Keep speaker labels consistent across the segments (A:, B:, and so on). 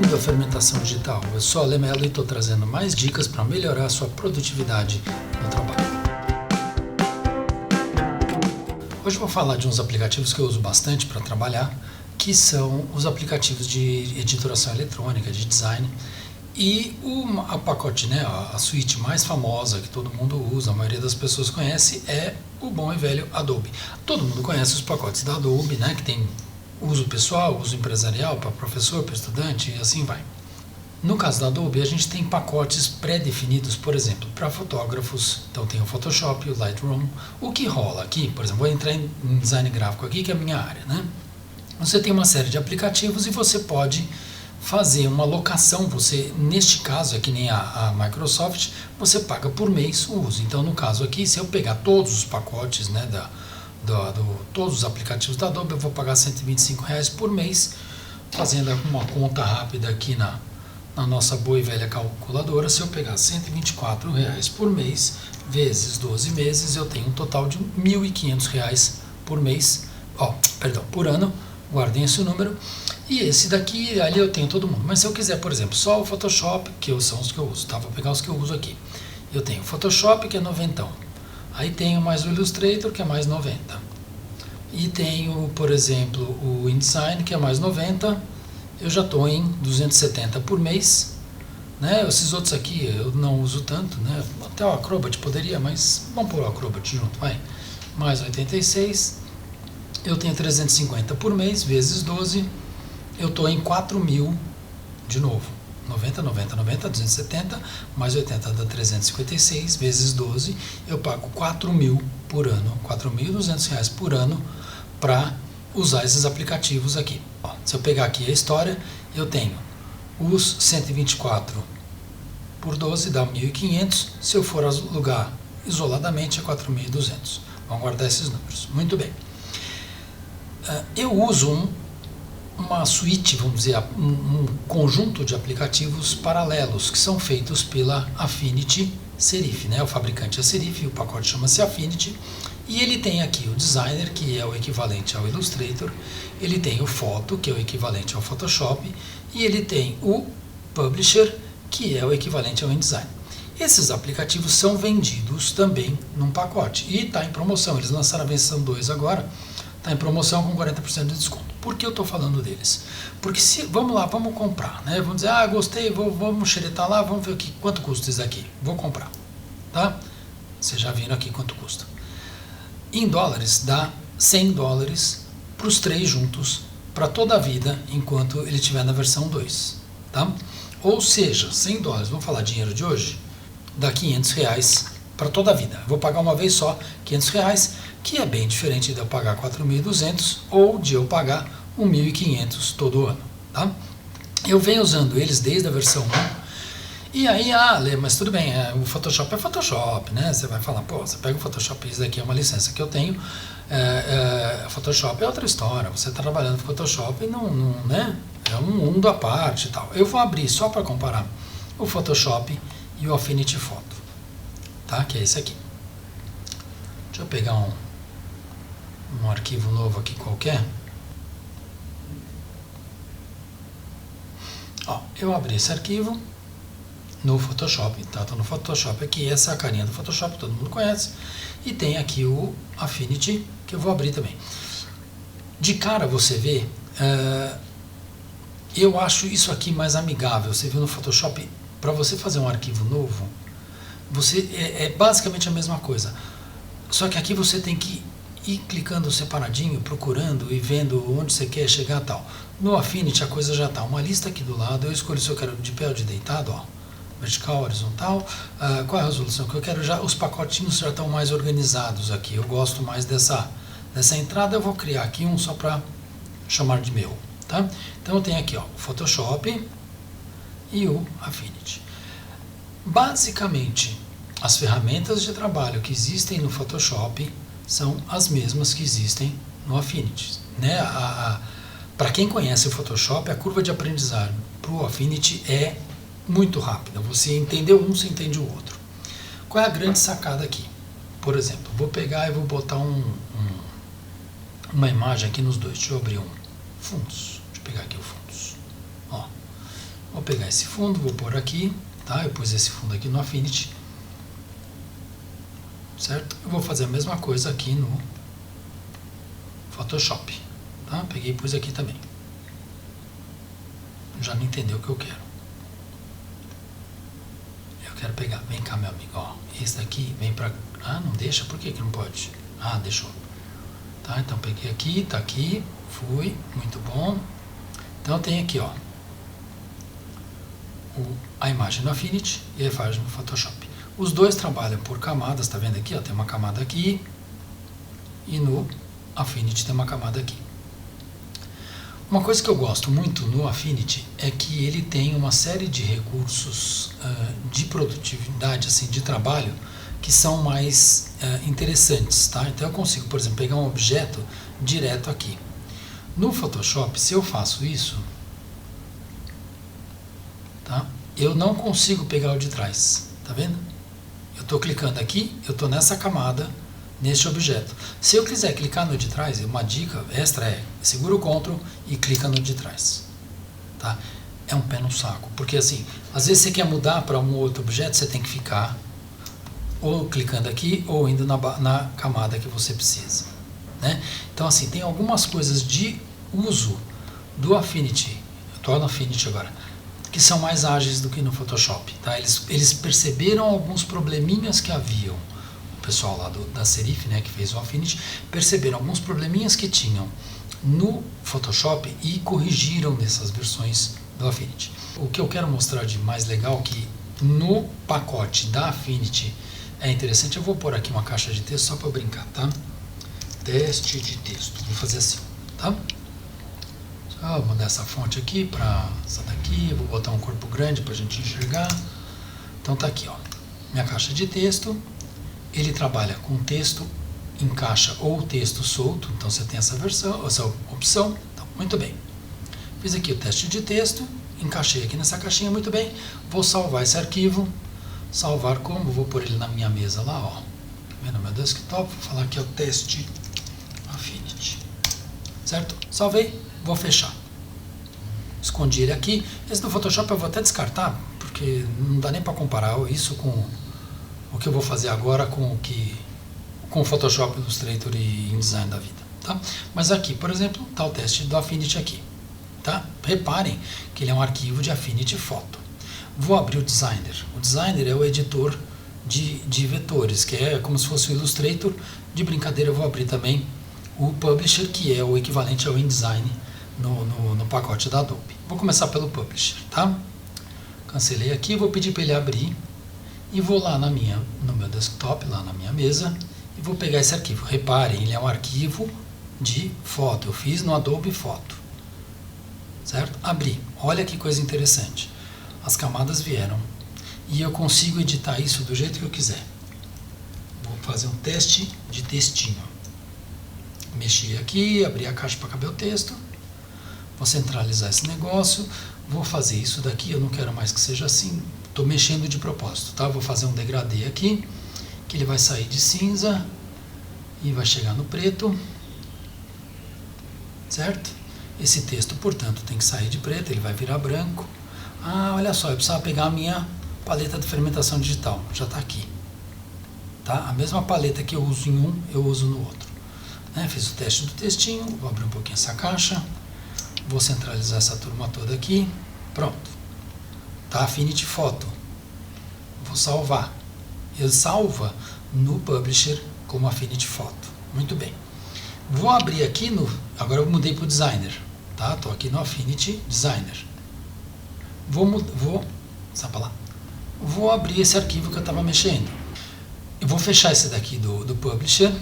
A: Bem-vindo à Fermentação Digital. Eu sou a Lemelo e estou trazendo mais dicas para melhorar a sua produtividade no trabalho. Hoje eu vou falar de uns aplicativos que eu uso bastante para trabalhar, que são os aplicativos de editoração eletrônica, de design, e a pacote, a suíte mais famosa que todo mundo usa, a maioria das pessoas conhece, é o bom e velho Adobe. Todo mundo conhece os pacotes da Adobe, que tem uso pessoal, uso empresarial, para professor, para estudante e assim vai. No caso da Adobe, a gente tem pacotes pré-definidos, por exemplo, para fotógrafos. Então tem o Photoshop, o Lightroom. O que rola aqui, por exemplo, vou entrar em design gráfico aqui, que é a minha área, Você tem uma série de aplicativos e você pode fazer uma locação. Você, neste caso, é que nem a Microsoft, você paga por mês o uso. Então, no caso aqui, se eu pegar todos os pacotes, todos os aplicativos da Adobe, eu vou pagar R$125 por mês, fazendo uma conta rápida aqui na nossa boa e velha calculadora. Se eu pegar R$124 por mês, vezes 12 meses, eu tenho um total de R$1.500 por mês, por ano. Guardem esse número. E esse daqui, ali eu tenho todo mundo. Mas se eu quiser, por exemplo, só o Photoshop, que são os que eu uso, vou pegar os que eu uso aqui. Eu tenho o Photoshop, que é 90. Aí tenho mais o Illustrator, que é mais 90. E tenho, por exemplo, o InDesign, que é mais 90. Eu já estou em 270 por mês. Esses outros aqui eu não uso tanto. Até o Acrobat poderia, mas vamos pôr o Acrobat junto, vai. Mais 86. Eu tenho 350 por mês, vezes 12. Eu estou em 4.000, de novo. 90, 90, 90, 270, mais 80 dá 356, vezes 12, eu pago 4.000 por ano, R$4.200 por ano para usar esses aplicativos aqui. Se eu pegar aqui a história, eu tenho os 124 por 12 dá 1.500, se eu for alugar isoladamente é 4.200. Vamos guardar esses números. Muito bem. Eu uso uma suíte, vamos dizer, um conjunto de aplicativos paralelos que são feitos pela Affinity Serif, O fabricante é Serif, o pacote chama-se Affinity, e ele tem aqui o Designer, que é o equivalente ao Illustrator, ele tem o Photo, que é o equivalente ao Photoshop, e ele tem o Publisher, que é o equivalente ao InDesign. Esses aplicativos são vendidos também num pacote, e está em promoção. Eles lançaram a versão 2 agora, está em promoção com 40% de desconto. Por que eu estou falando deles? Porque vamos lá, vamos comprar, Vamos dizer, gostei, vamos xeretar lá, vamos ver quanto custa isso aqui. Vou comprar, tá? Vocês já viram aqui quanto custa. Em dólares, dá $100 para os três juntos, para toda a vida, enquanto ele estiver na versão 2, tá? Ou seja, $100, vamos falar dinheiro de hoje, dá R$500 para toda a vida. Eu vou pagar uma vez só R$500, que é bem diferente de eu pagar 4.200 ou de eu pagar 1.500 todo ano, tá? Eu venho usando eles desde a versão 1. E aí, Lê, mas tudo bem, o Photoshop é Photoshop, Você vai falar, você pega o Photoshop, isso daqui é uma licença que eu tenho, Photoshop é outra história, você está trabalhando no Photoshop e não, é um mundo à parte e tal. Eu vou abrir só para comparar o Photoshop e o Affinity Photo, tá? Que é esse aqui. Deixa eu pegar um arquivo novo aqui qualquer. Eu abri esse arquivo no Photoshop, tá? Estou no Photoshop aqui, essa é a carinha do Photoshop, todo mundo conhece. E tem aqui o Affinity, que eu vou abrir também. De cara você vê, eu acho isso aqui mais amigável. Você viu no Photoshop, para você fazer um arquivo novo, é basicamente a mesma coisa. Só que aqui você tem que ir clicando separadinho, procurando e vendo onde você quer chegar e tal. No Affinity a coisa já está. Uma lista aqui do lado, eu escolho se eu quero de pé ou de deitado, vertical, horizontal, qual é a resolução que eu quero. Os pacotinhos já estão mais organizados aqui. Eu gosto mais dessa entrada. Eu vou criar aqui um só para chamar de meu, tá? Então eu tenho aqui o Photoshop e o Affinity. Basicamente, as ferramentas de trabalho que existem no Photoshop são as mesmas que existem no Affinity, Para quem conhece o Photoshop, a curva de aprendizagem para o Affinity é muito rápida. Você entendeu um, você entende o outro. Qual é a grande sacada aqui? Por exemplo, vou pegar e vou botar uma imagem aqui nos dois. Deixa eu abrir um fundos. Deixa eu pegar aqui o fundos. Vou pegar esse fundo, vou pôr aqui, tá? Eu pus esse fundo aqui no Affinity, certo? Eu vou fazer a mesma coisa aqui no Photoshop, tá? Peguei e pus aqui também. Já não entendeu o que eu quero. Eu quero pegar, vem cá meu amigo, ó, esse daqui vem pra... Ah, não deixa? Por que que não pode? Ah, deixou. Tá, então peguei aqui, tá aqui, fui, muito bom. Então tem aqui, ó, a imagem no Affinity e a imagem no Photoshop. Os dois trabalham por camadas, tá vendo aqui, ó, tem uma camada aqui e no Affinity tem uma camada aqui. Uma coisa que eu gosto muito no Affinity é que ele tem uma série de recursos de produtividade, assim, de trabalho, que são mais interessantes, tá? Então eu consigo, por exemplo, pegar um objeto direto aqui. No Photoshop, se eu faço isso, tá? Eu não consigo pegar o de trás, tá vendo? Eu estou clicando aqui, eu estou nessa camada, neste objeto. Se eu quiser clicar no de trás, uma dica extra é, segura o Ctrl e clica no de trás, tá? É um pé no saco, porque assim, às vezes você quer mudar para um outro objeto, você tem que ficar ou clicando aqui, ou indo na camada que você precisa, né? Então assim, tem algumas coisas de uso do Affinity, eu estou no Affinity agora, que são mais ágeis do que no Photoshop, tá? Eles perceberam alguns probleminhas que haviam, o pessoal lá da Serif, né, que fez o Affinity, perceberam alguns probleminhas que tinham no Photoshop e corrigiram nessas versões do Affinity. O que eu quero mostrar de mais legal que no pacote da Affinity é interessante, eu vou pôr aqui uma caixa de texto só para brincar, tá? Teste de texto, vou fazer assim, tá? Só vou mudar essa fonte aqui para essa daqui, vou botar um corpo grande para a gente enxergar. Então tá aqui, ó, minha caixa de texto, ele trabalha com texto em caixa ou texto solto, então você tem essa opção, então, muito bem. Fiz aqui o teste de texto, encaixei aqui nessa caixinha, muito bem, vou salvar esse arquivo. Salvar como? Vou pôr ele na minha mesa lá, ó. No meu desktop, vou falar que é o teste Affinity. Certo? Salvei, vou fechar. Escondi ele aqui. Esse do Photoshop eu vou até descartar, porque não dá nem para comparar isso com o que eu vou fazer agora com o Photoshop, Illustrator e InDesign da vida, tá? Mas aqui, por exemplo, tá o teste do Affinity aqui, tá? Reparem que ele é um arquivo de Affinity Photo. Vou abrir o Designer. O Designer é o editor de vetores, que é como se fosse o Illustrator. De brincadeira eu vou abrir também o Publisher, que é o equivalente ao InDesign no pacote da Adobe. Vou começar pelo Publisher, tá? Cancelei aqui, vou pedir para ele abrir e vou lá no meu desktop, lá na minha mesa, e vou pegar esse arquivo. Reparem, ele é um arquivo de foto, eu fiz no Adobe Foto, certo? Abri, olha que coisa interessante. As camadas vieram e eu consigo editar isso do jeito que eu quiser. Vou fazer um teste de textinho. Mexi aqui, abri a caixa para caber o texto. Vou centralizar esse negócio. Vou fazer isso daqui, eu não quero mais que seja assim. Estou mexendo de propósito, tá? Vou fazer um degradê aqui, que ele vai sair de cinza e vai chegar no preto, certo? Esse texto, portanto, tem que sair de preto, ele vai virar branco. Ah, olha só, eu precisava pegar a minha paleta de fermentação digital, já está aqui, tá? A mesma paleta que eu uso em um, eu uso no outro, né? Fiz o teste do textinho, vou abrir um pouquinho essa caixa, vou centralizar essa turma toda aqui, pronto, tá? Affinity Photo, vou salvar, ele salva no Publisher como Affinity Photo, muito bem. Vou abrir aqui agora eu mudei para o Designer, tá? Estou aqui no Affinity Designer. Vou abrir esse arquivo que eu estava mexendo. Eu vou fechar esse daqui do Publisher.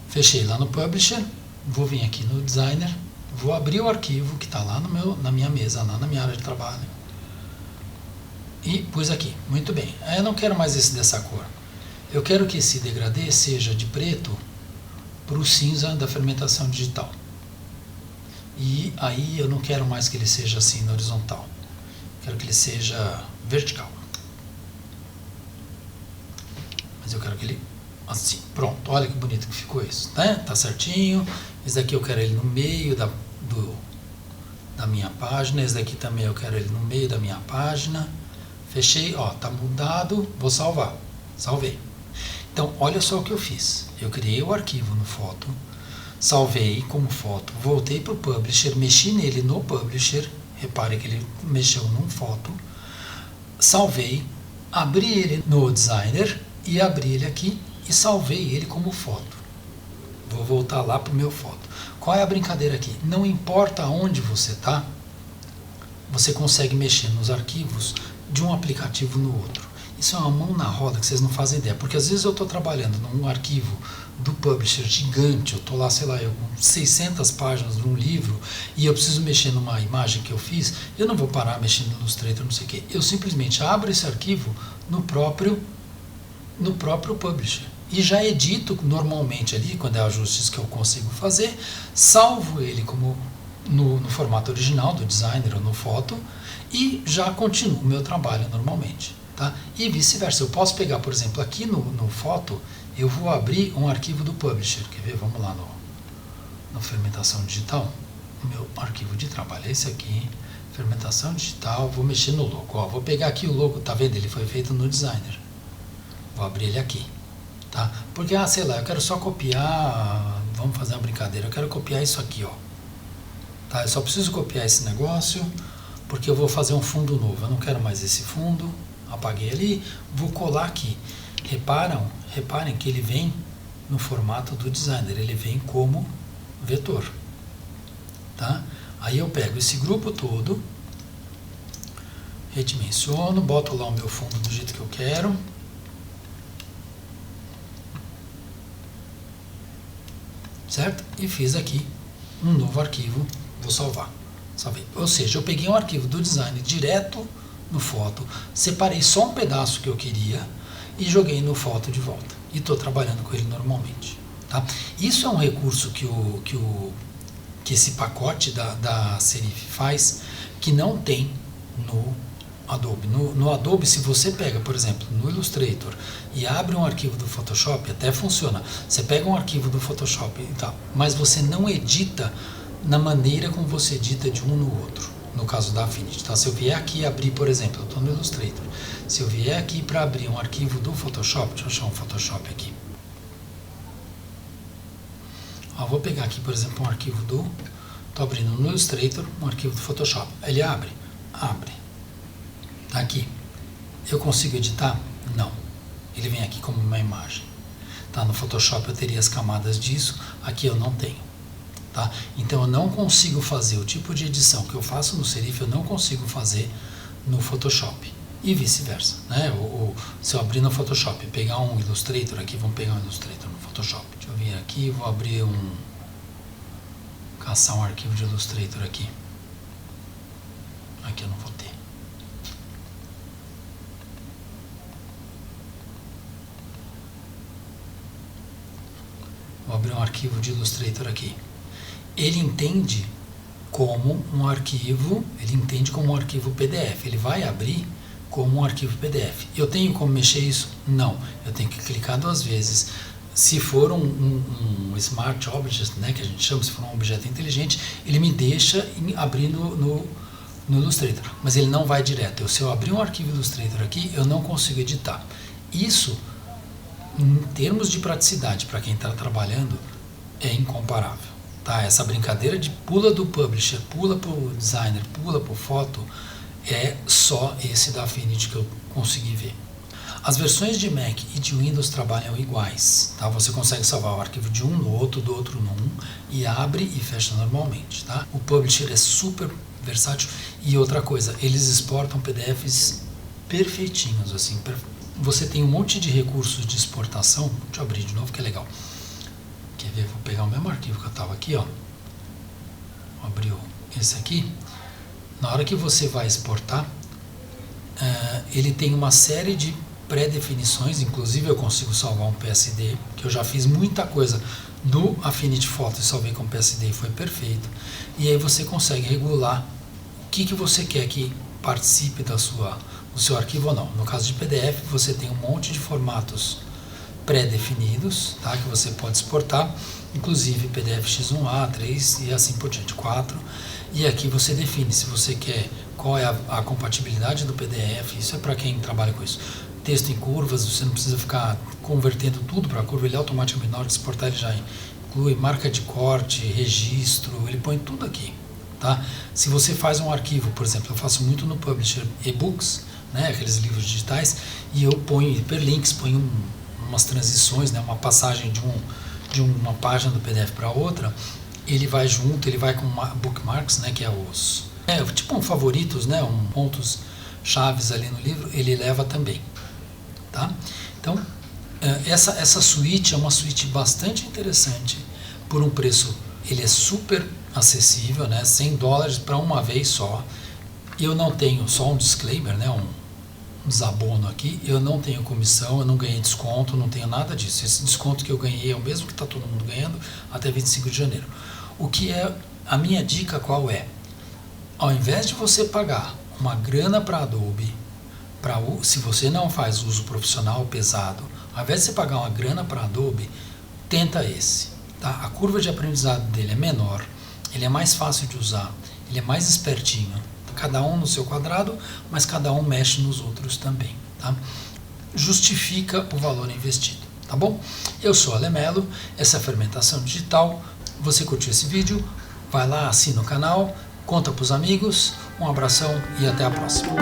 A: Fechei lá no Publisher. Vou vir aqui no Designer. Vou abrir o arquivo que está lá na minha mesa, lá na minha área de trabalho. E pus aqui. Muito bem. Eu não quero mais esse dessa cor. Eu quero que esse degradê seja de preto para o cinza da fermentação digital. E aí eu não quero mais que ele seja assim na horizontal. Quero que ele seja vertical. Mas eu quero que ele assim. Pronto, olha que bonito que ficou isso, né? Tá certinho. Esse daqui eu quero ele no meio da minha página. Esse daqui também eu quero ele no meio da minha página. Fechei, ó, tá mudado, vou salvar. Salvei. Então, olha só o que eu fiz. Eu criei o arquivo no Foto, salvei como foto, voltei para o Publisher, mexi nele no Publisher, repare que ele mexeu num Foto, salvei, abri ele no Designer e abri ele aqui e salvei ele como foto. Vou voltar lá para o meu Foto. Qual é a brincadeira aqui? Não importa onde você está, você consegue mexer nos arquivos de um aplicativo no outro. Isso é uma mão na roda que vocês não fazem ideia, porque às vezes eu estou trabalhando num arquivo do Publisher gigante, eu estou lá, sei lá, com 600 páginas de um livro e eu preciso mexer numa imagem que eu fiz, eu não vou parar mexendo no Illustrator, não sei o quê. Eu simplesmente abro esse arquivo no próprio Publisher e já edito normalmente ali, quando é ajustes que eu consigo fazer, salvo ele como no formato original do Designer ou no Foto e já continuo o meu trabalho normalmente. Tá? E vice-versa, eu posso pegar, por exemplo, aqui no Foto, eu vou abrir um arquivo do Publisher. Quer ver? Vamos lá no Fermentação Digital. O meu arquivo de trabalho é esse aqui, Fermentação Digital, vou mexer no logo. Ó, vou pegar aqui o logo, tá vendo? Ele foi feito no Designer. Vou abrir ele aqui. Tá? Porque, sei lá, eu quero só copiar, vamos fazer uma brincadeira, eu quero copiar isso aqui, ó. Tá? Eu só preciso copiar esse negócio, porque eu vou fazer um fundo novo. Eu não quero mais esse fundo. Apaguei ali, vou colar aqui. Reparem que ele vem no formato do Designer, ele vem como vetor. Tá? Aí eu pego esse grupo todo, redimensiono, boto lá o meu fundo do jeito que eu quero. Certo? E fiz aqui um novo arquivo, vou salvar. Salvei. Ou seja, eu peguei um arquivo do Design direto no Foto, separei só um pedaço que eu queria e joguei no Foto de volta. E estou trabalhando com ele normalmente. Tá? Isso é um recurso que esse pacote da Serif faz, que não tem no Adobe. No Adobe, se você pega, por exemplo, no Illustrator e abre um arquivo do Photoshop, até funciona. Você pega um arquivo do Photoshop e tal, mas você não edita na maneira como você edita de um no outro. No caso da Affinity, tá? Se eu vier aqui abrir, por exemplo, eu estou no Illustrator, se eu vier aqui para abrir um arquivo do Photoshop, deixa eu achar um Photoshop aqui. Ó, vou pegar aqui, por exemplo, um arquivo estou abrindo no Illustrator, um arquivo do Photoshop. Ele abre? Abre. Tá aqui. Eu consigo editar? Não. Ele vem aqui como uma imagem. Tá? No Photoshop eu teria as camadas disso, aqui eu não tenho. Tá? Então eu não consigo fazer o tipo de edição que eu faço no Serif, eu não consigo fazer no Photoshop. E vice-versa. Né? Se eu abrir no Photoshop e pegar um Illustrator aqui, vamos pegar um Illustrator no Photoshop. Deixa eu vir aqui, vou abrir caçar um arquivo de Illustrator aqui. Aqui eu não vou ter. Vou abrir um arquivo de Illustrator aqui. Ele entende como um arquivo, PDF. Ele vai abrir como um arquivo PDF. Eu tenho como mexer isso? Não. Eu tenho que clicar 2 vezes. Se for um Smart Object, né, que a gente chama, se for um objeto inteligente, ele me deixa abrir no Illustrator. Mas ele não vai direto. Se eu abrir um arquivo Illustrator aqui, eu não consigo editar. Isso, em termos de praticidade, para quem está trabalhando, é incomparável. Tá? Essa brincadeira de pula do Publisher, pula para o Designer, pula para o Foto, é só esse da Affinity que eu consegui ver. As versões de Mac e de Windows trabalham iguais. Tá? Você consegue salvar o arquivo de um no outro, do outro no um, e abre e fecha normalmente. Tá? O Publisher é super versátil. E outra coisa, eles exportam PDFs perfeitinhos. Assim, você tem um monte de recursos de exportação. Deixa eu abrir de novo que é legal. Quer ver? Vou pegar o mesmo arquivo que eu estava aqui, ó. Abriu esse aqui. Na hora que você vai exportar, ele tem uma série de pré-definições, inclusive eu consigo salvar um PSD, que eu já fiz muita coisa no Affinity Photo e salvei com PSD e foi perfeito. E aí você consegue regular o que você quer que participe do seu arquivo ou não. No caso de PDF, você tem um monte de formatos pré-definidos, tá, que você pode exportar, inclusive PDF X1A, 3 e assim por diante, 4. E aqui você define se você quer, qual é a compatibilidade do PDF, isso é para quem trabalha com isso. Texto em curvas, você não precisa ficar convertendo tudo para curva, ele automaticamente, na hora de exportar, ele já inclui marca de corte, registro, ele põe tudo aqui. Tá? Se você faz um arquivo, por exemplo, eu faço muito no Publisher e-books, né, aqueles livros digitais, e eu ponho hiperlinks, ponho umas transições, né, uma passagem de uma página do PDF para outra, ele vai junto, ele vai com bookmarks, né, que é tipo favoritos, né, pontos chaves ali no livro, ele leva também. Tá? Então, essa suíte é uma suíte bastante interessante, por um preço, ele é super acessível, né, $100 para uma vez só. Eu não tenho, só um disclaimer, né, um desabono aqui, eu não tenho comissão, eu não ganhei desconto, não tenho nada disso. Esse desconto que eu ganhei é o mesmo que está todo mundo ganhando até 25 de janeiro. O que é, a minha dica qual é? Ao invés de você pagar uma grana para Adobe, se você não faz uso profissional pesado, ao invés de você pagar uma grana para Adobe, tenta esse. Tá? A curva de aprendizado dele é menor, ele é mais fácil de usar, ele é mais espertinho. Cada um no seu quadrado, mas cada um mexe nos outros também. Tá? Justifica o valor investido. Tá bom? Eu sou Alemelo, essa é a Fermentação Digital. Você curtiu esse vídeo? Vai lá, assina o canal, conta para os amigos. Um abração e até a próxima.